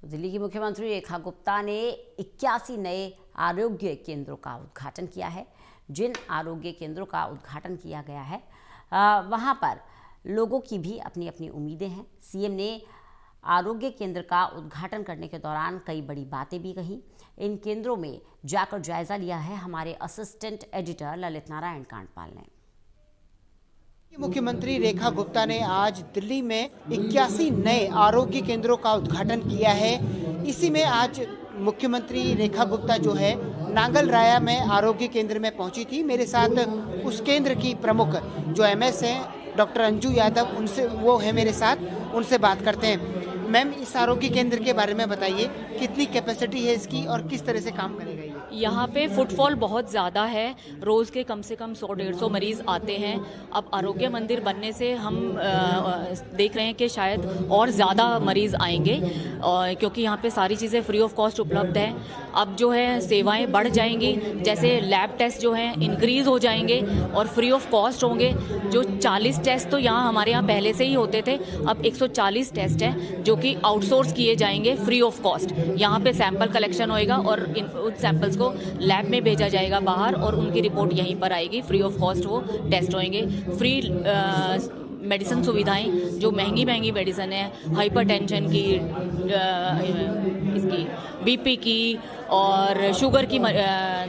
तो दिल्ली की मुख्यमंत्री रेखा गुप्ता ने 81 नए आरोग्य केंद्रों का उद्घाटन किया है। जिन आरोग्य केंद्रों का उद्घाटन किया गया है वहां पर लोगों की भी अपनी अपनी उम्मीदें हैं। सीएम ने आरोग्य केंद्र का उद्घाटन करने के दौरान कई बड़ी बातें भी कही। इन केंद्रों में जाकर जायजा लिया है हमारे असिस्टेंट एडिटर ललित नारायण कांडपाल ने। मुख्यमंत्री रेखा गुप्ता ने आज दिल्ली में 81 नए आरोग्य केंद्रों का उद्घाटन किया है। इसी में आज मुख्यमंत्री रेखा गुप्ता जो है नांगल राया में आरोग्य केंद्र में पहुंची थी। मेरे साथ उस केंद्र की प्रमुख जो एमएस हैं डॉक्टर अंजू यादव, उनसे वो है मेरे साथ, उनसे बात करते हैं। मैम, इस आरोग्य केंद्र के बारे में बताइए, कितनी कैपेसिटी है इसकी और किस तरह से काम करेगा ये? यहाँ पे फुटफॉल बहुत ज़्यादा है, रोज़ के कम से कम 100-150 मरीज़ आते हैं। अब आरोग्य मंदिर बनने से हम देख रहे हैं कि शायद और ज़्यादा मरीज़ आएंगे, क्योंकि यहाँ पे सारी चीज़ें फ्री ऑफ कॉस्ट उपलब्ध हैं। अब जो है सेवाएं बढ़ जाएंगी, जैसे लैब टेस्ट जो हैं इंक्रीज़ हो जाएंगे और फ्री ऑफ कॉस्ट होंगे। जो 40 टेस्ट तो यहाँ हमारे यहाँ पहले से ही होते थे, अब 140 टेस्ट हैं जो कि आउटसोर्स किए जाएंगे फ्री ऑफ कॉस्ट। यहाँ पे सैंपल कलेक्शन होएगा और उन सैंपल्स को लैब में भेजा जाएगा बाहर और उनकी रिपोर्ट यहीं पर आएगी। फ्री ऑफ कॉस्ट वो टेस्ट होंगे। फ्री मेडिसिन सुविधाएं, जो महंगी महंगी मेडिसिन है, हाइपरटेंशन की, इसकी बीपी की और शुगर की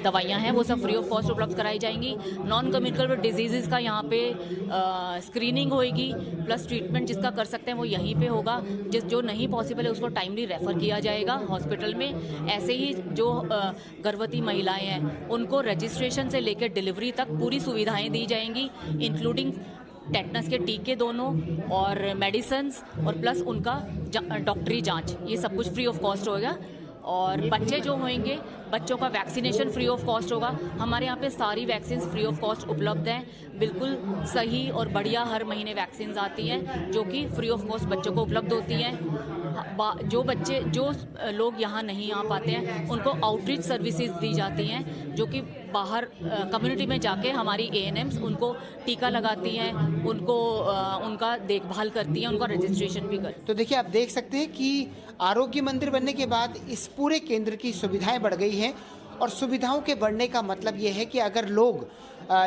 दवाइयां हैं, वो सब फ्री ऑफ कॉस्ट उपलब्ध कराई जाएंगी। नॉन कम्युनिकेबल डिजीज़ का यहाँ पे स्क्रीनिंग होएगी, प्लस ट्रीटमेंट जिसका कर सकते हैं वो यहीं पे होगा। जो नहीं पॉसिबल है उसको टाइमली रेफ़र किया जाएगा हॉस्पिटल में। ऐसे ही जो गर्भवती महिलाएं हैं उनको रजिस्ट्रेशन से लेकर डिलीवरी तक पूरी सुविधाएं दी जाएंगी, इंक्लूडिंग टेटनस के टीके दोनों और मेडिसिन्स और प्लस उनका डॉक्टरी जांच, ये सब कुछ फ्री ऑफ कॉस्ट होगा। और बच्चे जो होंगे, बच्चों का वैक्सीनेशन फ्री ऑफ कॉस्ट होगा। हमारे यहाँ पे सारी वैक्सीन फ्री ऑफ कॉस्ट उपलब्ध हैं, बिल्कुल सही और बढ़िया। हर महीने वैक्सीन आती हैं जो कि फ्री ऑफ कॉस्ट बच्चों को उपलब्ध होती हैं। जो लोग यहाँ नहीं आ पाते हैं उनको आउटरीच सर्विसेज दी जाती हैं, जो कि बाहर कम्युनिटी में जाके हमारी एएनएम्स उनको टीका लगाती हैं, उनको उनका देखभाल करती हैं, उनका रजिस्ट्रेशन भी करती हैं। तो देखिए, आप देख सकते हैं कि आरोग्य मंदिर बनने के बाद इस पूरे केंद्र की सुविधाएं बढ़ गई हैं। और सुविधाओं के बढ़ने का मतलब ये है कि अगर लोग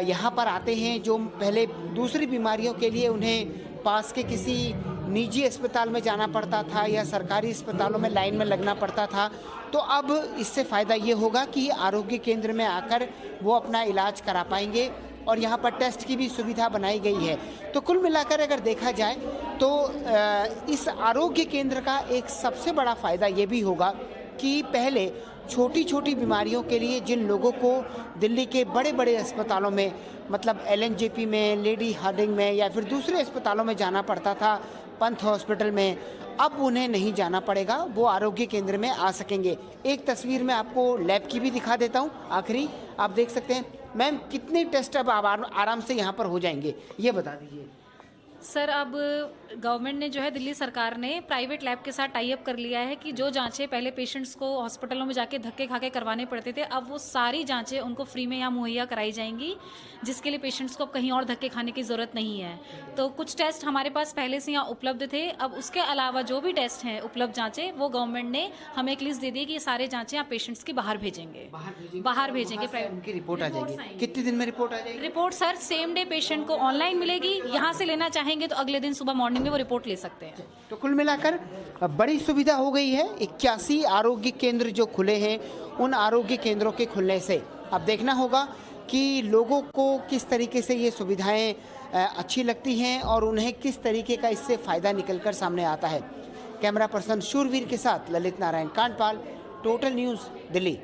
यहाँ पर आते हैं जो पहले दूसरी बीमारियों के लिए उन्हें पास के किसी निजी अस्पताल में जाना पड़ता था या सरकारी अस्पतालों में लाइन में लगना पड़ता था, तो अब इससे फ़ायदा ये होगा कि आरोग्य केंद्र में आकर वो अपना इलाज करा पाएंगे और यहाँ पर टेस्ट की भी सुविधा बनाई गई है। तो कुल मिलाकर अगर देखा जाए तो इस आरोग्य केंद्र का एक सबसे बड़ा फ़ायदा ये भी होगा कि पहले छोटी छोटी बीमारियों के लिए जिन लोगों को दिल्ली के बड़े बड़े अस्पतालों में, मतलब एलएनजेपी में, लेडी हार्डिंग में या फिर दूसरे अस्पतालों में जाना पड़ता था, पंथ हॉस्पिटल में, अब उन्हें नहीं जाना पड़ेगा, वो आरोग्य केंद्र में आ सकेंगे। एक तस्वीर में आपको लैब की भी दिखा देता हूँ। आखिरी आप देख सकते हैं। मैम, कितने टेस्ट अब आराम से यहाँ पर हो जाएंगे, ये बता दीजिए। सर, अब गवर्नमेंट ने जो है, दिल्ली सरकार ने प्राइवेट लैब के साथ टाई अप कर लिया है कि जो जांचें पहले पेशेंट्स को हॉस्पिटलों में जाके धक्के खा के करवाने पड़ते थे, अब वो सारी जांचें उनको फ्री में यहाँ मुहैया कराई जाएंगी, जिसके लिए पेशेंट्स को अब कहीं और धक्के खाने की ज़रूरत नहीं है। तो कुछ टेस्ट हमारे पास पहले से यहाँ उपलब्ध थे, अब उसके अलावा जो भी टेस्ट हैं उपलब्ध जाँचें, वो गवर्नमेंट ने हमें एक लिस्ट दे दी कि ये सारे जाँचें आप पेशेंट्स की बाहर भेजेंगे। उनकी रिपोर्ट आ जाएगी। कितने दिन में रिपोर्ट आ जाएगी? Report sir same day patient को ऑनलाइन मिलेगी। यहाँ से लेना चाहेंगे तो अगले दिन सुबह मॉर्निंग में वो रिपोर्ट ले सकते हैं। तो कुल मिलाकर बड़ी सुविधा हो गई है। 81 आरोग्य केंद्र जो खुले हैं, उन आरोग्य केंद्रों के खुलने से अब देखना होगा कि लोगों को किस तरीके से ये सुविधाएं अच्छी लगती हैं और उन्हें किस तरीके का इससे फ़ायदा निकलकर सामने आता है। कैमरा पर्सन शूरवीर के साथ ललित नारायण कांडपाल, टोटल न्यूज़, दिल्ली।